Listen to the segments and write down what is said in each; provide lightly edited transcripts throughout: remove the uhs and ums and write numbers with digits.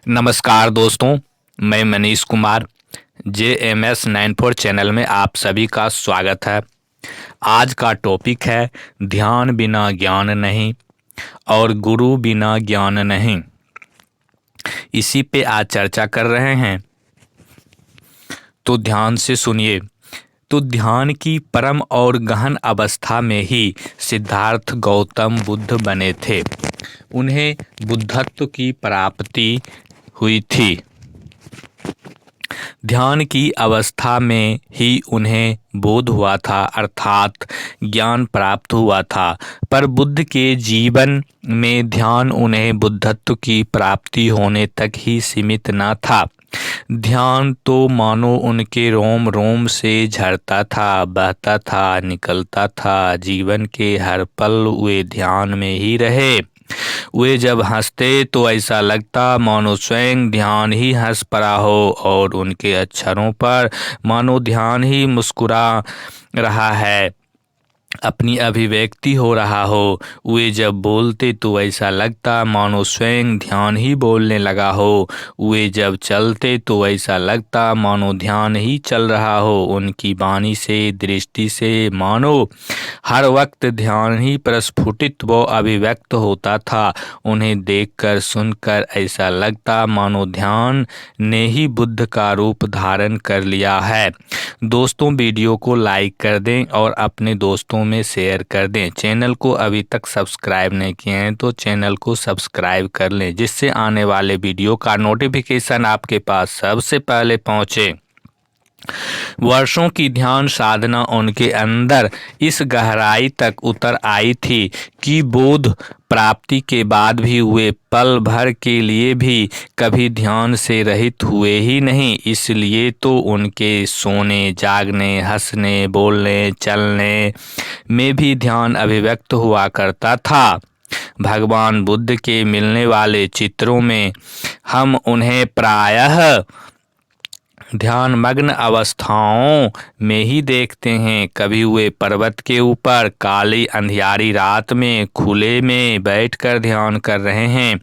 नमस्कार दोस्तों, मैं मनीष कुमार JMS 94 चैनल में आप सभी का स्वागत है। आज का टॉपिक है ध्यान बिना ज्ञान नहीं और गुरु बिना ज्ञान नहीं। इसी पे आज चर्चा कर रहे हैं, तो ध्यान से सुनिए। तो ध्यान की परम और गहन अवस्था में ही सिद्धार्थ गौतम बुद्ध बने थे। उन्हें बुद्धत्व की प्राप्ति हुई थी। ध्यान की अवस्था में ही उन्हें बोध हुआ था, अर्थात ज्ञान प्राप्त हुआ था। पर बुद्ध के जीवन में ध्यान उन्हें बुद्धत्व की प्राप्ति होने तक ही सीमित न था। ध्यान तो मानो उनके रोम रोम से झरता था, बहता था, निकलता था। जीवन के हर पल वे ध्यान में ही रहे। वे जब हंसते तो ऐसा लगता मानो स्वयं ध्यान ही हंस पड़ा हो और उनके अक्षरों पर मानो ध्यान ही मुस्कुरा रहा है, अपनी अभिव्यक्ति हो रहा हो। वे जब बोलते तो ऐसा लगता मानो स्वयं ध्यान ही बोलने लगा हो। वे जब चलते तो ऐसा लगता मानो ध्यान ही चल रहा हो। उनकी वाणी से, दृष्टि से मानो हर वक्त ध्यान ही प्रस्फुटित व अभिव्यक्त होता था। उन्हें देखकर, सुनकर ऐसा लगता मानो ध्यान ने ही बुद्ध का रूप धारण कर लिया है। दोस्तों, वीडियो को लाइक कर दें और अपने दोस्तों में शेयर कर दें। चैनल को अभी तक सब्सक्राइब नहीं किए हैं तो चैनल को सब्सक्राइब कर लें, जिससे आने वाले वीडियो का नोटिफिकेशन आपके पास सबसे पहले पहुंचे। वर्षों की ध्यान साधना उनके अंदर इस गहराई तक उतर आई थी कि बोध प्राप्ति के बाद भी वे पल भर के लिए भी कभी ध्यान से रहित हुए ही नहीं। इसलिए तो उनके सोने, जागने, हंसने, बोलने, चलने में भी ध्यान अभिव्यक्त हुआ करता था। भगवान बुद्ध के मिलने वाले चित्रों में हम उन्हें प्रायः ध्यानमग्न अवस्थाओं में ही देखते हैं। कभी वे पर्वत के ऊपर काली अंधियारी रात में खुले में बैठकर ध्यान कर रहे हैं,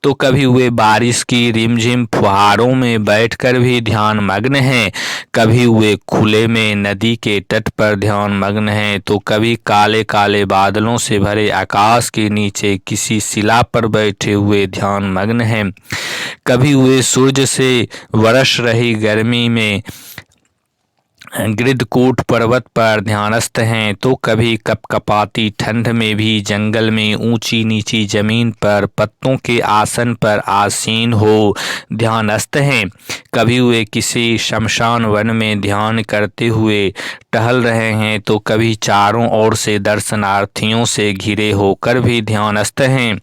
तो कभी वे बारिश की रिमझिम फुहारों में बैठकर भी ध्यानमग्न हैं। कभी वे खुले में नदी के तट पर ध्यानमग्न हैं, तो कभी काले काले बादलों से भरे आकाश के नीचे किसी शिला पर बैठे हुए ध्यानमग्न हैं। कभी वे सूर्य से बरस रही गर्मी में गिरधकूट पर्वत पर ध्यानस्थ हैं, तो कभी कपकपाती ठंड में भी जंगल में ऊंची नीची जमीन पर पत्तों के आसन पर आसीन हो ध्यानस्थ हैं। कभी वे किसी शमशान वन में ध्यान करते हुए टहल रहे हैं, तो कभी चारों ओर से दर्शनार्थियों से घिरे होकर भी ध्यानस्थ हैं।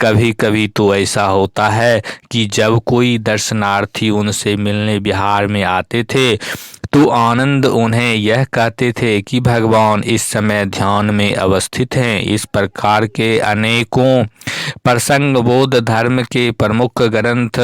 कभी कभी तो ऐसा होता है कि जब कोई दर्शनार्थी उनसे मिलने बिहार में आते थे तो आनंद उन्हें यह कहते थे कि भगवान इस समय ध्यान में अवस्थित हैं। इस प्रकार के अनेकों प्रसंग बौद्ध धर्म के प्रमुख ग्रंथ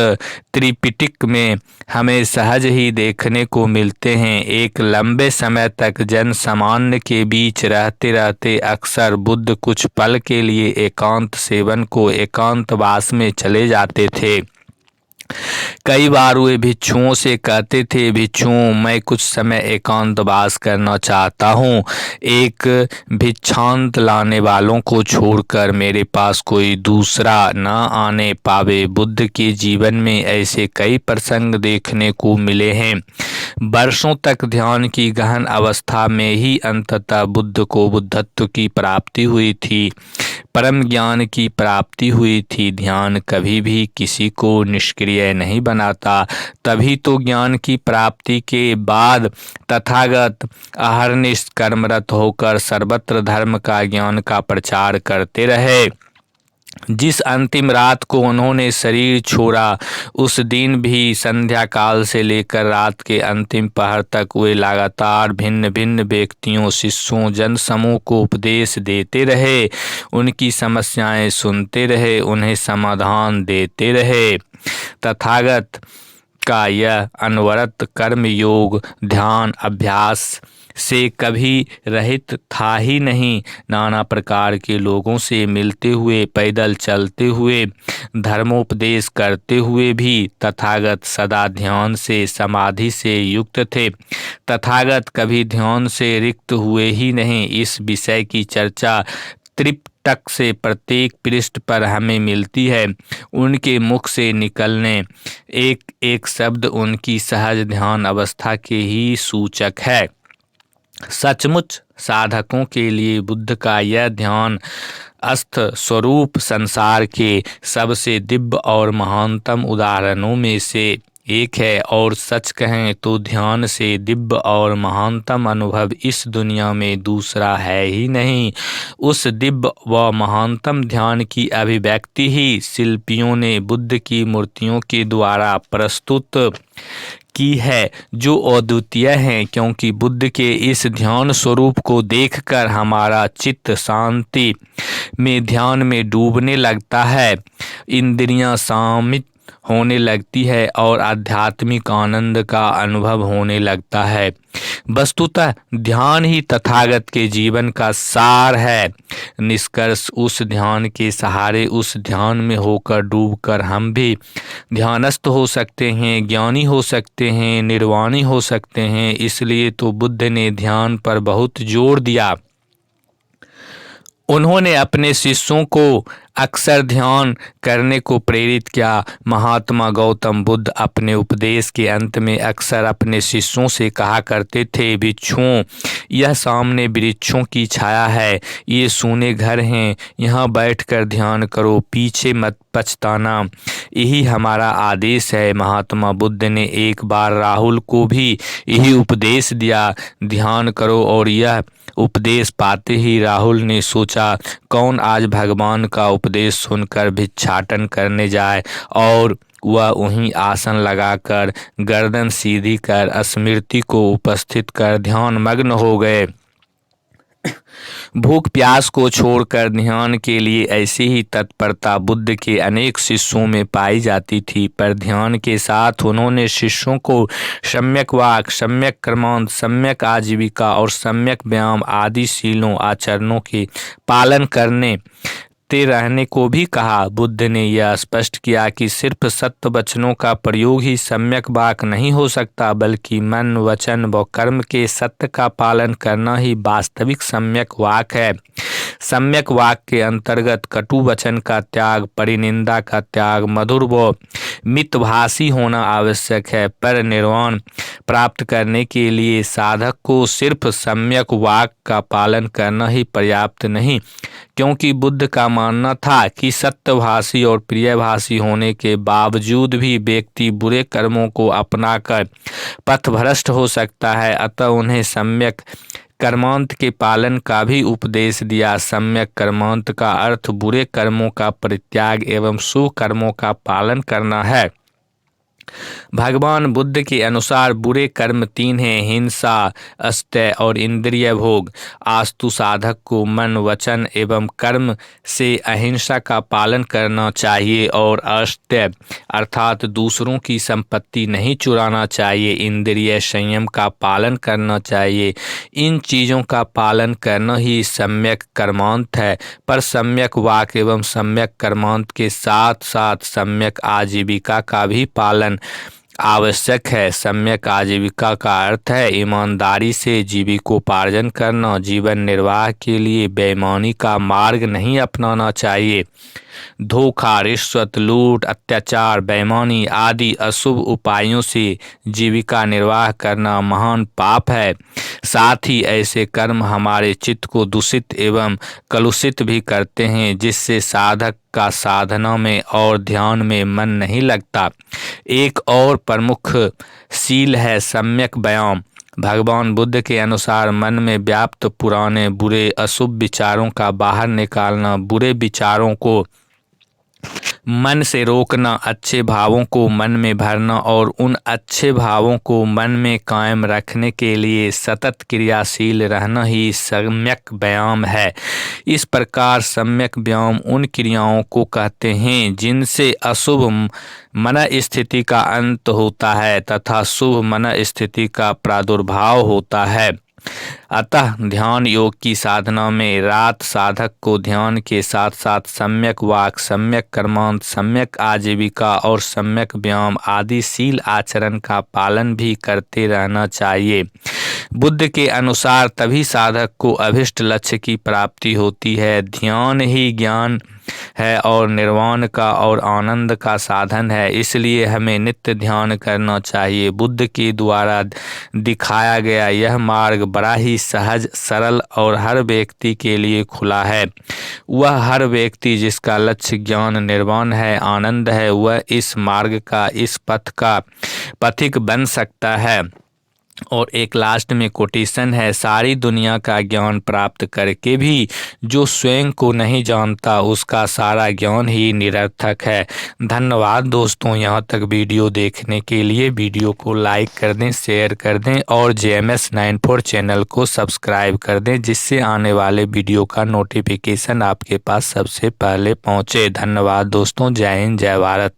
त्रिपिटक में हमें सहज ही देखने को मिलते हैं। एक लंबे समय तक जन सामान्य के बीच रहते रहते अक्सर बुद्ध कुछ पल के लिए एकांत सेवन को एकांतवास में चले जाते थे। कई बार वे भिक्षुओं से कहते थे, भिक्षुओं, मैं कुछ समय एकांतवास करना चाहता हूँ। एक भिक्षांत लाने वालों को छोड़कर मेरे पास कोई दूसरा न आने पावे। बुद्ध के जीवन में ऐसे कई प्रसंग देखने को मिले हैं। वर्षों तक ध्यान की गहन अवस्था में ही अंततः बुद्ध को बुद्धत्व की प्राप्ति हुई थी, परम ज्ञान की प्राप्ति हुई थी। ध्यान कभी भी किसी को निष्क्रिय नहीं बनाता। तभी तो ज्ञान की प्राप्ति के बाद तथागत अहर्निश कर्मरत होकर सर्वत्र धर्म का, ज्ञान का प्रचार करते रहे। जिस अंतिम रात को उन्होंने शरीर छोड़ा, उस दिन भी संध्या काल से लेकर रात के अंतिम पहर तक वे लगातार भिन्न भिन्न व्यक्तियों, शिष्यों, जनसमूह को उपदेश देते रहे, उनकी समस्याएं सुनते रहे, उन्हें समाधान देते रहे। तथागत का यह अनवरत कर्म योग ध्यान अभ्यास से कभी रहित था ही नहीं। नाना प्रकार के लोगों से मिलते हुए, पैदल चलते हुए, धर्मोपदेश करते हुए भी तथागत सदा ध्यान से समाधि से युक्त थे। तथागत कभी ध्यान से रिक्त हुए ही नहीं। इस विषय की चर्चा त्रिपिटक से प्रत्येक पृष्ठ पर हमें मिलती है। उनके मुख से निकलने एक एक शब्द उनकी सहज ध्यान अवस्था के ही सूचक है। सचमुच साधकों के लिए बुद्ध का यह ध्यान अस्थ स्वरूप संसार के सबसे दिव्य और महानतम उदाहरणों में से एक है। और सच कहें तो ध्यान से दिव्य और महानतम अनुभव इस दुनिया में दूसरा है ही नहीं। उस दिव्य व महानतम ध्यान की अभिव्यक्ति ही शिल्पियों ने बुद्ध की मूर्तियों के द्वारा प्रस्तुत की है, जो अद्वितीय हैं। क्योंकि बुद्ध के इस ध्यान स्वरूप को देखकर हमारा चित्त शांति में ध्यान में डूबने लगता है, इंद्रियां शामित होने लगती है और आध्यात्मिक आनंद का अनुभव होने लगता है। वस्तुतः ध्यान ही तथागत के जीवन का सार है। निष्कर्ष उस ध्यान के सहारे, उस ध्यान में होकर डूबकर हम भी ध्यानस्थ हो सकते हैं, ज्ञानी हो सकते हैं, निर्वाणी हो सकते हैं। इसलिए तो बुद्ध ने ध्यान पर बहुत जोर दिया। उन्होंने अपने शिष्यों को अक्सर ध्यान करने को प्रेरित किया। महात्मा गौतम बुद्ध अपने उपदेश के अंत में अक्सर अपने शिष्यों से कहा करते थे, भिक्षुओं, यह सामने वृक्षों की छाया है, ये सूने घर हैं, यहाँ बैठकर ध्यान करो, पीछे मत पछताना, यही हमारा आदेश है। महात्मा बुद्ध ने एक बार राहुल को भी यही उपदेश दिया, ध्यान करो। और यह उपदेश पाते ही राहुल ने सोचा, कौन आज भगवान का उपदेश सुनकर भिक्षाटन करने जाए, और वह वहीं आसन लगाकर गर्दन सीधी कर स्मृति को उपस्थित कर ध्यान मग्न हो गए। भूख प्यास को छोड़कर ध्यान के लिए ऐसी ही तत्परता बुद्ध के अनेक शिष्यों में पाई जाती थी। पर ध्यान के साथ उन्होंने शिष्यों को सम्यक वाक, सम्यक कर्मांत, सम्यक आजीविका और सम्यक व्यायाम आदि शीलों आचरणों के पालन करने रहने को भी कहा। बुद्ध ने यह स्पष्ट किया कि सिर्फ सत्य वचनों का प्रयोग ही सम्यक वाक नहीं हो सकता, बल्कि मन, वचन व कर्म के सत्य का पालन करना ही वास्तविक सम्यक वाक है। सम्यक वाक के अंतर्गत कटु वचन का त्याग, परिनिंदा का त्याग, मधुर व मितभाषी होना आवश्यक है। पर निर्वाण प्राप्त करने के लिए साधक को सिर्फ सम्यक वाक का पालन करना ही पर्याप्त नहीं, क्योंकि बुद्ध का मानना था कि सत्यभाषी और प्रियभाषी होने के बावजूद भी व्यक्ति बुरे कर्मों को अपनाकर पथभ्रष्ट हो सकता है। अतः उन्हें सम्यक कर्मांत के पालन का भी उपदेश दिया। सम्यक कर्मांत का अर्थ बुरे कर्मों का परित्याग एवं शुभ कर्मों का पालन करना है। भगवान बुद्ध के अनुसार बुरे कर्म तीन हैं, हिंसा, अस्तेय और इंद्रिय भोग। आस्तु साधक को मन, वचन एवं कर्म से अहिंसा का पालन करना चाहिए और अस्तेय अर्थात दूसरों की संपत्ति नहीं चुराना चाहिए। इंद्रिय संयम का पालन करना चाहिए। इन चीज़ों का पालन करना ही सम्यक कर्मांत है। पर सम्यक वाक एवं सम्यक कर्मांत के साथ साथ सम्यक आजीविका का भी पालन आवश्यक है। सम्यक आजीविका का अर्थ है ईमानदारी से जीविकोपार्जन करना। जीवन निर्वाह के लिए बेईमानी का मार्ग नहीं अपनाना चाहिए। धोखा, रिश्वत, लूट, अत्याचार, बेईमानी आदि अशुभ उपायों से जीविका निर्वाह करना महान पाप है। साथ ही ऐसे कर्म हमारे चित्त को दूषित एवं कलुषित भी करते हैं, जिससे साधक का साधना में और ध्यान में मन नहीं लगता। एक और प्रमुख शील है सम्यक व्यायाम। भगवान बुद्ध के अनुसार मन में व्याप्त पुराने बुरे अशुभ विचारों का बाहर निकालना, बुरे विचारों को मन से रोकना, अच्छे भावों को मन में भरना और उन अच्छे भावों को मन में कायम रखने के लिए सतत क्रियाशील रहना ही सम्यक व्यायाम है। इस प्रकार सम्यक व्यायाम उन क्रियाओं को कहते हैं जिनसे अशुभ मन स्थिति का अंत होता है तथा शुभ मन स्थिति का प्रादुर्भाव होता है। अतः ध्यान योग की साधना में रात साधक को ध्यान के साथ साथ सम्यक वाक, सम्यक कर्मांत, सम्यक आजीविका और सम्यक व्यायाम आदि शील आचरण का पालन भी करते रहना चाहिए। बुद्ध के अनुसार तभी साधक को अभिष्ट लक्ष्य की प्राप्ति होती है। ध्यान ही ज्ञान है और निर्वाण का और आनंद का साधन है, इसलिए हमें नित्य ध्यान करना चाहिए। बुद्ध के द्वारा दिखाया गया यह मार्ग बड़ा ही सहज, सरल और हर व्यक्ति के लिए खुला है। वह हर व्यक्ति जिसका लक्ष्य ज्ञान, निर्वाण है, आनंद है, वह इस मार्ग का, इस पथ का पथिक बन सकता है। और एक लास्ट में कोटेशन है, सारी दुनिया का ज्ञान प्राप्त करके भी जो स्वयं को नहीं जानता उसका सारा ज्ञान ही निरर्थक है। धन्यवाद दोस्तों, यहाँ तक वीडियो देखने के लिए। वीडियो को लाइक कर दें, शेयर कर दें और JMS 94 चैनल को सब्सक्राइब कर दें, जिससे आने वाले वीडियो का नोटिफिकेशन आपके पास सबसे पहले पहुँचे। धन्यवाद दोस्तों, जय हिंद, जय भारत।